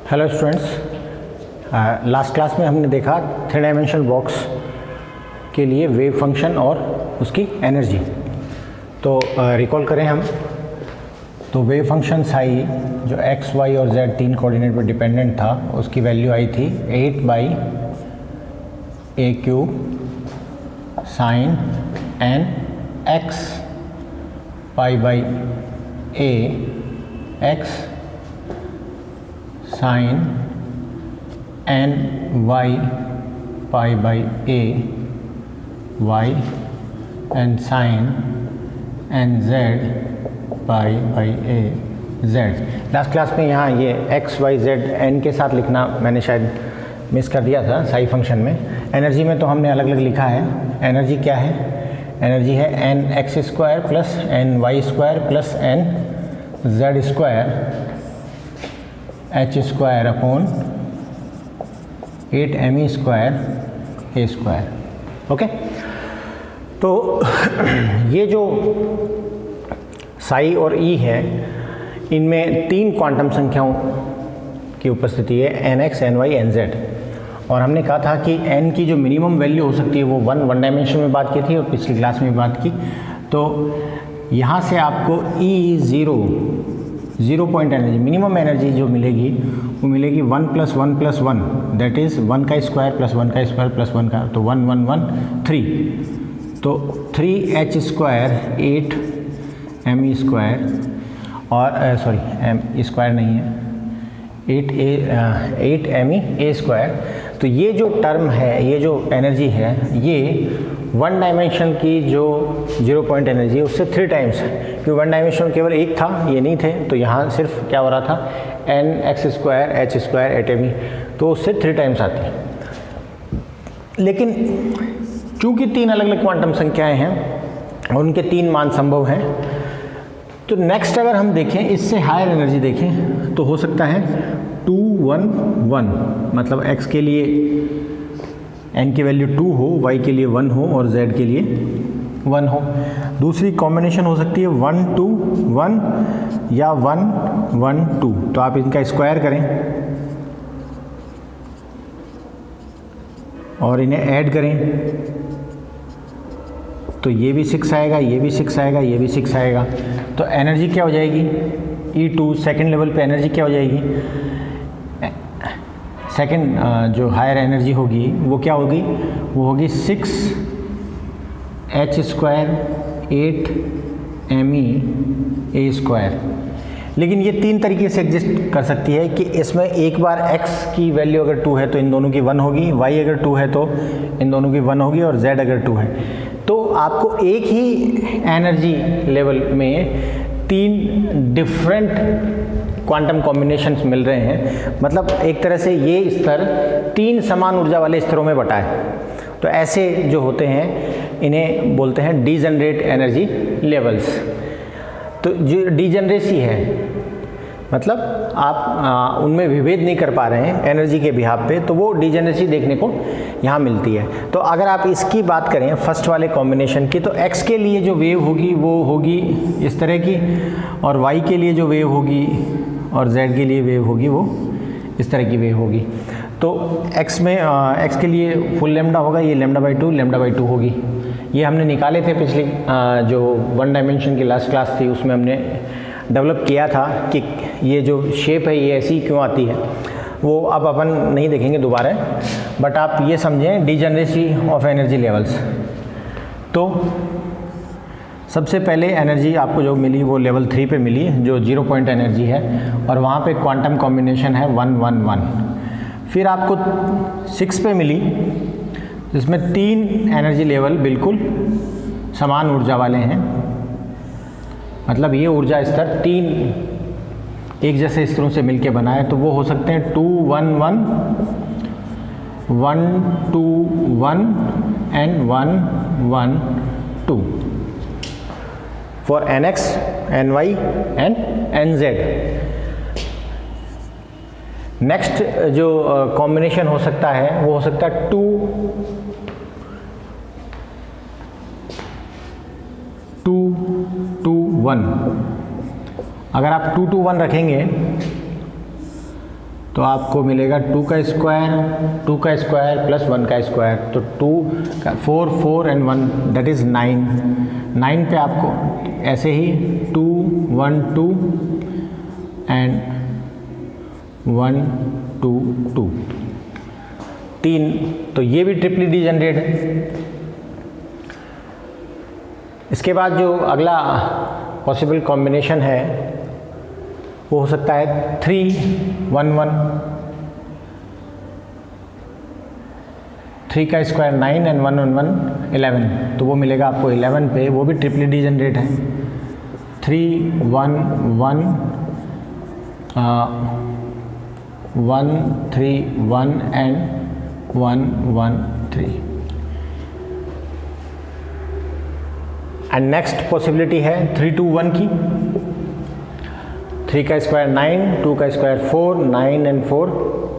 Hello students, last class में हमने देखा थ्री डायमेंशनल बॉक्स के लिए वेव फंक्शन और उसकी एनर्जी। तो रिकॉल करें हम, तो वेव फंक्शन साई जो x, y और z तीन कोऑर्डिनेट पर डिपेंडेंट था, उसकी वैल्यू आई थी 8/a³ sine n x π/a x sine n y π/a y and sine n z π/a z। Last class में यहाँ ये x y z n के साथ लिखना मैंने शायद मिस कर दिया था साई फंक्शन में। एनर्जी में तो हमने अलग अलग लिखा है। एनर्जी क्या है? एनर्जी है n(x² + n(y² + n(z²) h² / 8me²a²। Okay, तो ये जो साई और ई है, इनमें तीन क्वांटम संख्याओं की उपस्थिति है, nx, ny, nz। और हमने कहा था कि n की जो मिनिमम वैल्यू हो सकती है वो वन डायमेंशन में बात की थी और पिछली क्लास में बात की। तो यहाँ से आपको zero point energy, minimum energy जो मिलेगी वो मिलेगी 1 + 1 + 1, दैट इज़ 1 का स्क्वायर + 1 का स्क्वायर + 1 का, तो 1 1 1 3, तो 3h² 8me² और सॉरी m² नहीं है, 8me(a²). तो ये जो टर्म है, ये जो एनर्जी है, ये वन डायमेंशन की जो जीरो पॉइंट एनर्जी है उससे 3 टाइम्स है, क्योंकि वन डायमेंशन केवल एक था, ये नहीं थे, तो यहाँ सिर्फ क्या हो रहा था nx² h² 8me, तो उससे 3 टाइम्स आती है। लेकिन चूंकि तीन अलग अलग क्वांटम संख्याएं हैं और उनके तीन मान संभव हैं, तो नेक्स्ट अगर हम देखें, इससे हायर एनर्जी देखें, तो हो सकता है 2 1 1, मतलब x के लिए n की वैल्यू 2 हो, y के लिए 1 हो और z के लिए 1 हो। दूसरी कॉम्बिनेशन हो सकती है 1 2 1 या 1 1 2, तो आप इनका स्क्वायर करें और इन्हें ऐड करें, तो ये भी 6 आएगा, ये भी 6 आएगा, ये भी 6 आएगा। तो एनर्जी क्या हो जाएगी? E2 सेकेंड लेवल पे एनर्जी क्या हो जाएगी? सेकेंड जो हायर एनर्जी होगी वो क्या होगी? वो होगी 6h² 8me(a²). लेकिन ये तीन तरीके से एग्जिस्ट कर सकती है कि इसमें एक बार x की वैल्यू अगर 2 है तो इन दोनों की 1 होगी, y अगर 2 है तो इन दोनों की 1 होगी और z अगर 2 है। तो आपको एक ही एनर्जी लेवल में तीन डिफरेंट क्वांटम कॉम्बिनेशंस मिल रहे हैं, मतलब एक तरह से ये स्तर तीन समान ऊर्जा वाले स्तरों में बटा है। तो ऐसे जो होते हैं इन्हें बोलते हैं डीजनरेट एनर्जी लेवल्स। तो जो डीजनरेसी है, मतलब आप उनमें विभेद नहीं कर पा रहे हैं एनर्जी के बिहाफ पे, तो वो डीजनरेसी देखने को यहाँ मिलती है। तो अगर आप इसकी बात करें फर्स्ट वाले कॉम्बिनेशन की, तो x के लिए जो वेव होगी वो होगी इस तरह की, और y के लिए जो वेव होगी और z के लिए वेव होगी वो इस तरह की वेव होगी। तो x में x के लिए फुल लैम्डा होगा, ये λ/2 λ/2 होगी। ये हमने निकाले थे पिछली जो वन डायमेंशन की लास्ट क्लास थी, उसमें हमने डेवलप किया था कि ये जो शेप है ये ऐसी क्यों आती है। वो अब अपन नहीं देखेंगे दोबारा, बट आप ये समझें डीजनरेसी ऑफ एनर्जी लेवल्स। तो सबसे पहले एनर्जी आपको जो मिली वो लेवल 3 पे मिली, जो जीरो पॉइंट एनर्जी है, और वहाँ पे क्वांटम कॉम्बिनेशन है 1 1 1। फिर आपको 6 पे मिली, जिसमें तीन एनर्जी लेवल बिल्कुल समान ऊर्जा वाले हैं, मतलब ये ऊर्जा स्तर तीन एक जैसे स्तरों से मिलके बना है। तो वो हो सकते हैं 2 1 1 1 2 1 and 1 1 2 for nx, ny and nz। Next जो कॉम्बिनेशन हो सकता है वो हो सकता है 2 2 2 1। अगर आप 2 2 1 रखेंगे तो आपको मिलेगा 2 का स्क्वायर प्लस 1 का स्क्वायर, तो 4 एंड 1 दैट इज़ 9 पे आपको ऐसे ही 2 1 2 एंड 1 2 2 3, तो ये भी ट्रिपली डीजनरेट है। इसके बाद जो अगला पॉसिबल कॉम्बिनेशन है वो हो सकता है 3 1 1, 3 का स्क्वायर 9 एंड 1 1 1 11, तो वो मिलेगा आपको 11 पे, वो भी ट्रिपली डीजनरेट है। 3 1 1 1 3 1 एंड 1 1 3। एंड नेक्स्ट पॉसिबिलिटी है 3 2 1 की। 3 का स्क्वायर 9, 2 का स्क्वायर 4, 9 एंड 4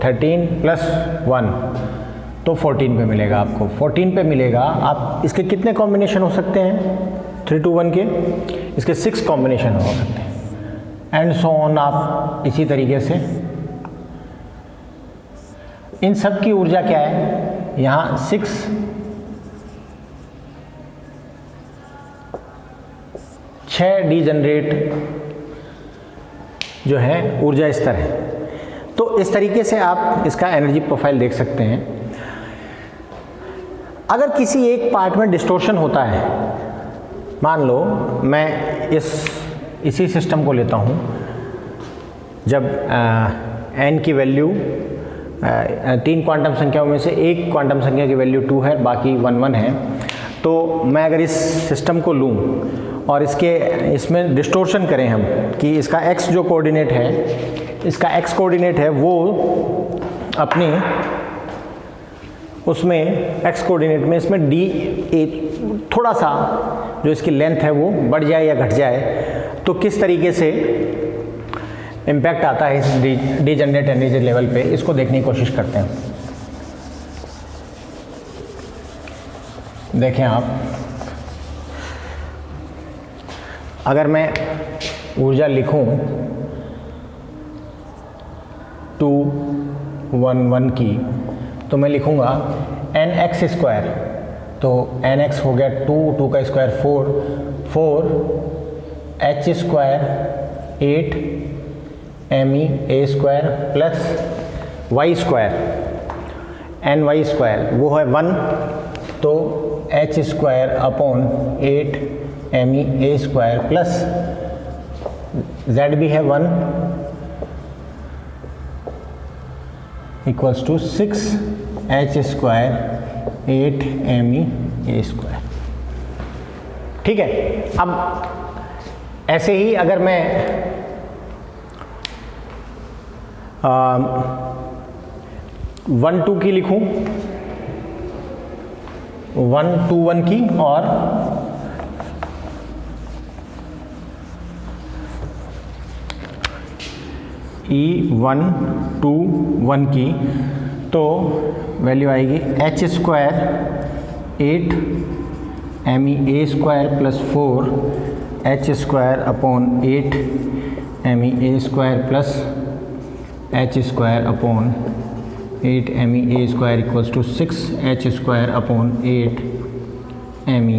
13 प्लस 1, तो 14 पे मिलेगा आपको। 14 पे मिलेगा। आप इसके कितने कॉम्बिनेशन हो सकते हैं 3 2 1 के? इसके 6 कॉम्बिनेशन हो सकते हैं एंड सो ऑन। आप इसी तरीके से इन सब की ऊर्जा क्या है, यहाँ 6 डीजनरेट जो है ऊर्जा स्तर है। तो इस तरीके से आप इसका एनर्जी प्रोफाइल देख सकते हैं। अगर किसी एक पार्ट में डिस्टोर्शन होता है, मान लो मैं इसी सिस्टम को लेता हूँ, जब n की वैल्यू 3 क्वांटम संख्याओं में से एक क्वांटम संख्या की वैल्यू 2 है, बाकी 1 1 है, तो मैं अगर इस सिस्टम को लूँ और इसमें डिस्टोर्शन करें हम कि इसका x जो कोऑर्डिनेट है, इसका x कोऑर्डिनेट है वो अपनी उसमें x कोऑर्डिनेट में इसमें थोड़ा सा जो इसकी लेंथ है वो बढ़ जाए या घट जाए, तो किस तरीके से इम्पैक्ट आता है इस डीजनरेट एनर्जी लेवल पे, इसको देखने की कोशिश करते हैं। देखें आप, अगर मैं ऊर्जा लिखूं 2 1 1 की, तो मैं लिखूंगा nx स्क्वायर, तो nx हो गया 2 का square 4 h square 8 me a square plus y square ny square वो है 1, तो h square upon 8 me a square plus z भी है 1 equals to 6 h square 8 me a square. ठीक है। अब ऐसे ही अगर मैं 1 2 की लिखूं, 1 2 1 की, और E1 2 1 की, तो वैल्यू आएगी h square 8 me a square plus 4 h square upon 8 me a square plus h square upon 8 me a square equals to 6 h square upon 8 me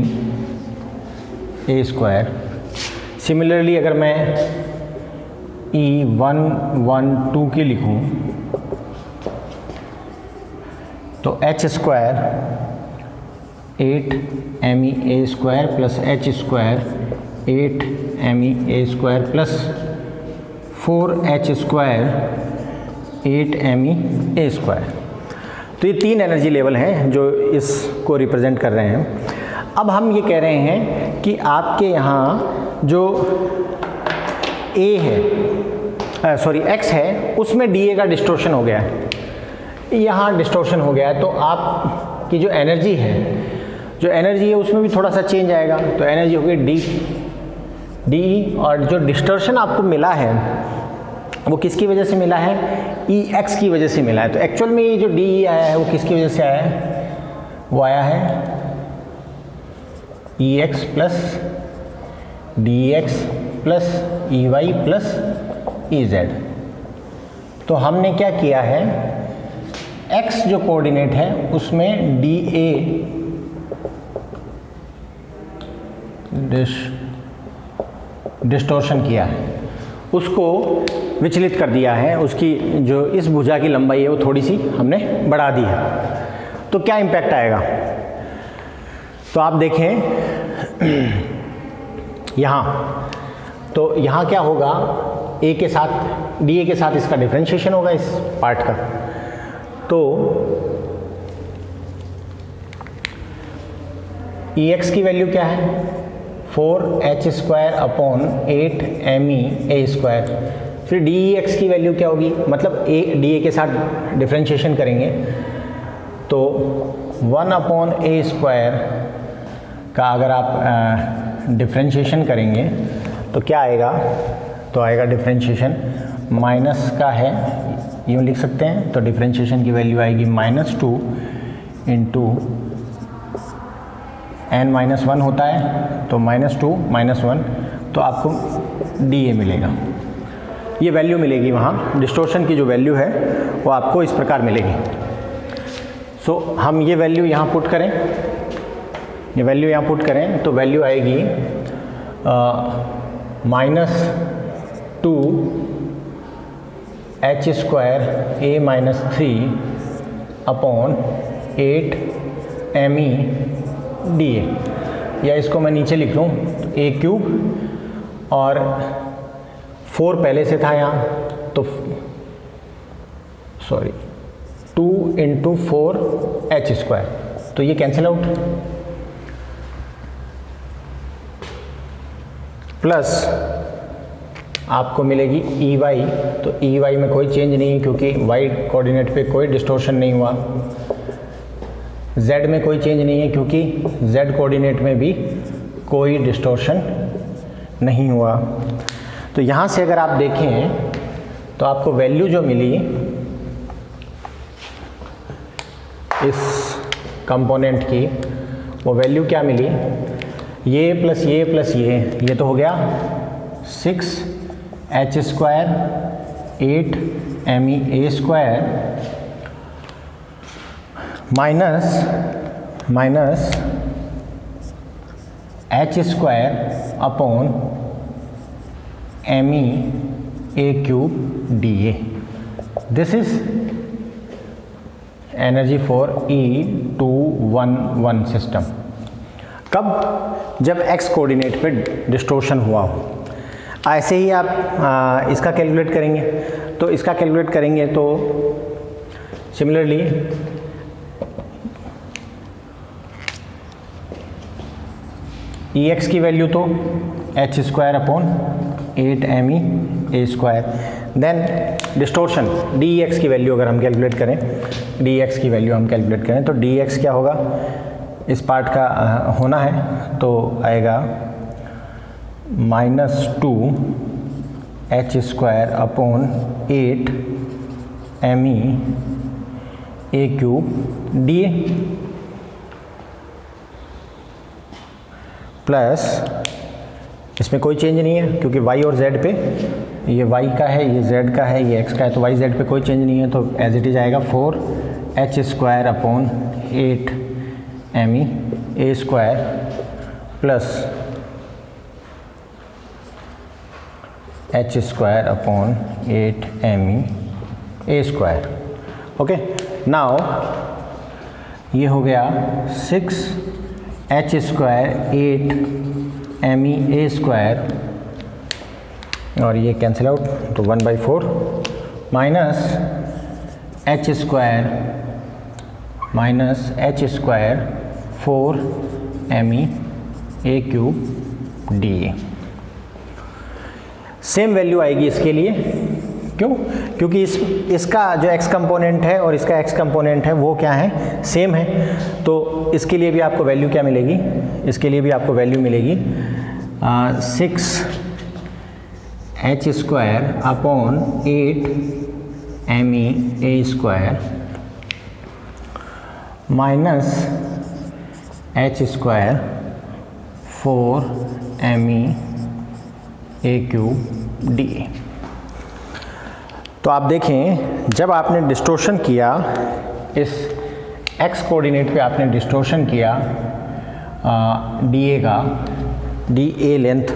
a square. Similarly अगर मैं E1 1 2 की लिखूं, तो h square 8 me a square plus h square 8 me a square plus 4 h square 8 me a square. तो ये 3 energy level हैं जो इसको रिप्रेजेंट कर रहे हैं। अब हम ये कह रहे हैं कि आपके यहाँ जो A है, x है, उसमें dA का डिस्टोर्शन हो गया है, यहाँ डिस्टोर्शन हो गया है, तो आपकी जो एनर्जी है उसमें भी थोड़ा सा चेंज आएगा। तो एनर्जी होगी DE, और जो डिस्टोर्शन आपको मिला है वो किसकी वजह से मिला है, EX की वजह से मिला है। तो एक्चुअल में ये जो DE आया है वो किसकी वजह से आया है, वो आया है EX plus DX plus EY plus EZ। तो हमने क्या किया है, x जो कोऑर्डिनेट है उसमें dA डिस्टॉर्शन किया है, उसको विचलित कर दिया है, उसकी जो इस भुजा की लंबाई है वो थोड़ी सी हमने बढ़ा दी है। तो क्या इम्पैक्ट आएगा, तो आप देखें यहाँ, तो यहाँ क्या होगा, a के साथ dA के साथ इसका डिफरेंशिएशन होगा इस पार्ट का, तो Ex की वैल्यू क्या है 4h² अपॉन 8me² फिर Dex की वैल्यू क्या होगी, मतलब dA के साथ डिफरेंशिएशन करेंगे तो 1 अपॉन a² का अगर आप डिफरेंशिएशन करेंगे तो क्या आएगा, तो आएगा डिफरेंशिएशन माइनस का है, यूँ लिख सकते हैं, तो डिफरेंशिएशन की वैल्यू आएगी -2 इंटू n-1 होता है, तो -2 -1, तो आपको dA मिलेगा, ये वैल्यू मिलेगी वहाँ, डिस्टॉर्शन की जो वैल्यू है वो आपको इस प्रकार मिलेगी। सो हम ये वैल्यू यहाँ पुट करें, ये वैल्यू यहाँ पुट करें तो वैल्यू आएगी -2 h² a-3 upon 8me dA, या इसको मैं नीचे लिख लूँ a³ और 4 पहले से था यहाँ, तो सॉरी 2 इंटू 4h², तो ये कैंसिल आउट, प्लस आपको मिलेगी EY, तो EY में कोई चेंज नहीं है क्योंकि y कोऑर्डिनेट पे कोई डिस्टॉर्शन नहीं हुआ, Z में कोई चेंज नहीं है क्योंकि Z कोऑर्डिनेट में भी कोई डिस्टॉर्शन नहीं हुआ। तो यहाँ से अगर आप देखें तो आपको वैल्यू जो मिली इस कंपोनेंट की, वो वैल्यू क्या मिली, ये प्लस ये प्लस ये तो हो गया 6h² 8me² minus h² upon me³ dA, this is energy for E211 system. कब, जब x कोऑर्डिनेट पे डिस्टॉर्शन हुआ हो। ऐसे ही आप इसका कैलकुलेट करेंगे, तो इसका कैलकुलेट करेंगे तो सिमिलरली Ex की वैल्यू तो h² upon 8me², then distortion Dx की वैल्यू अगर हम कैलकुलेट करें, Dx की वैल्यू हम कैलकुलेट करें तो Dx क्या होगा, इस पार्ट का होना है तो आएगा -2h² upon 8me³ dA plus इसमें कोई चेंज नहीं है क्योंकि y और z पे, ये y का है, ये z का है, ये x का है, तो y z पे कोई चेंज नहीं है, तो एज इट इज आएगा 4h² upon 8me² plus h² upon 8me²। Okay, now ये हो गया 6h² 8me² और ये कैंसिल आउट, तो 1/4 minus h² 4me³ dA। Same value आएगी इसके लिए, क्यों, क्योंकि इसका जो x कंपोनेंट है और इसका x कंपोनेंट है वो क्या है, सेम है, तो इसके लिए भी आपको वैल्यू क्या मिलेगी, इसके लिए भी आपको वैल्यू मिलेगी 6h² upon 8me² minus h² 4me³ dA। तो आप देखें, जब आपने डिस्टोर्शन किया, इस एक्स कोऑर्डिनेट पे आपने डिस्टोर्शन किया डी ए का, डी ए लेंथ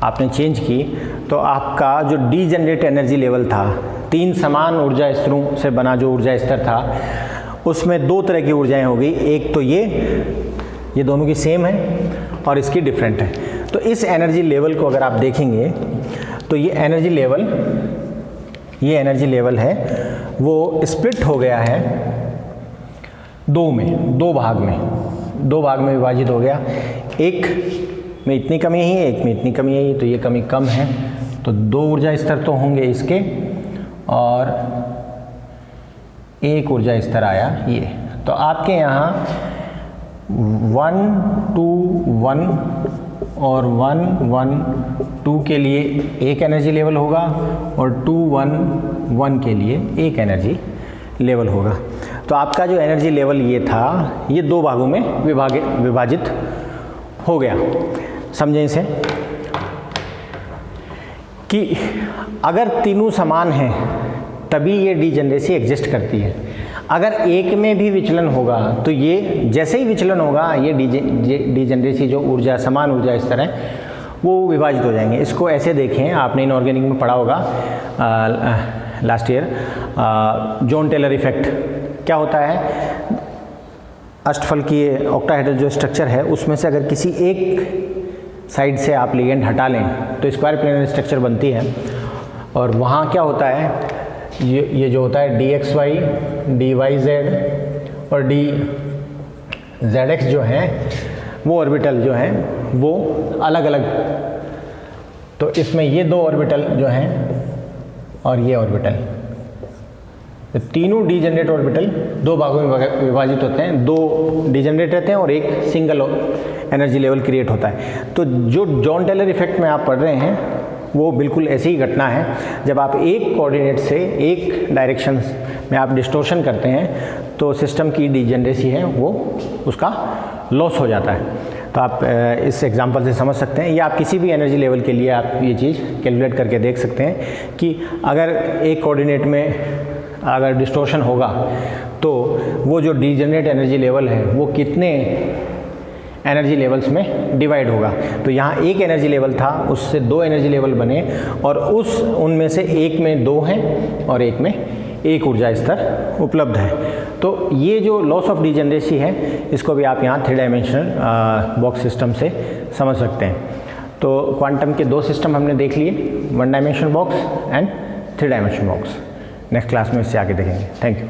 आपने चेंज की, तो आपका जो डीजनरेट एनर्जी लेवल था, 3 समान ऊर्जा स्तरों से बना जो ऊर्जा स्तर था, उसमें 2 तरह की ऊर्जाएं हो गई। एक तो ये दोनों की सेम है और इसकी डिफरेंट है। तो इस एनर्जी लेवल को अगर आप देखेंगे तो ये एनर्जी लेवल है वो स्प्लिट हो गया है दो भाग में विभाजित हो गया। एक में इतनी कमी है, एक में इतनी कमी है, तो ये कमी कम है, तो 2 ऊर्जा स्तर तो होंगे इसके, और एक ऊर्जा स्तर आया ये। तो आपके यहाँ 1 2 1 और 1 1 2 के लिए एक एनर्जी लेवल होगा और 2 1 1 के लिए एक एनर्जी लेवल होगा। तो आपका जो एनर्जी लेवल ये था, ये 2 भागों में विभाजित हो गया। समझें इसे कि अगर तीनों समान हैं तभी ये डीजनरेसी एग्जिस्ट करती है। अगर एक में भी विचलन होगा तो ये जैसे ही विचलन होगा, ये डीजनरेसी जो समान ऊर्जा स्तर है वो विभाजित हो जाएंगे। इसको ऐसे देखें, आपने इनऑर्गेनिक में पढ़ा होगा last year, Jahn Teller effect. क्या होता है, अष्टफल की ऑक्टाहेड्रल जो स्ट्रक्चर है उसमें से अगर किसी एक साइड से आप लिगेंड हटा लें तो स्क्वायर प्लेनर स्ट्रक्चर बनती है, और वहाँ क्या होता है, ये जो होता है dxy, dyz और dzx जो हैं वो ऑर्बिटल जो हैं वो अलग अलग। तो इसमें ये 2 ऑर्बिटल जो हैं और ये ऑर्बिटल, तो तीनों डीजनरेट ऑर्बिटल 2 भागों में विभाजित होते हैं, 2 डीजनरेट रहते हैं और एक सिंगल एनर्जी लेवल क्रिएट होता है। तो जो जॉन टेलर इफेक्ट में आप पढ़ रहे हैं वो बिल्कुल ऐसी ही घटना है। जब आप एक कोऑर्डिनेट से एक डायरेक्शन में आप डिस्टोर्शन करते हैं तो सिस्टम की डीजनरेसी है वो उसका लॉस हो जाता है। तो आप इस एग्जांपल से समझ सकते हैं, या आप किसी भी एनर्जी लेवल के लिए आप ये चीज़ कैलकुलेट करके देख सकते हैं कि अगर एक कोऑर्डिनेट में अगर डिस्टोर्शन होगा तो वो जो डीजनरेट एनर्जी लेवल है वो कितने एनर्जी लेवल्स में डिवाइड होगा। तो यहाँ एक एनर्जी लेवल था, उससे 2 एनर्जी लेवल बने और उनमें से एक में 2 हैं और एक में एक ऊर्जा स्तर उपलब्ध है। तो ये जो लॉस ऑफ डीजनरेसी है इसको भी आप यहाँ 3 डायमेंशनल बॉक्स सिस्टम से समझ सकते हैं। तो क्वांटम के 2 सिस्टम हमने देख लिए, 1 dimensional box and 3 dimensional box. Next class में इससे आगे देखेंगे। Thank you.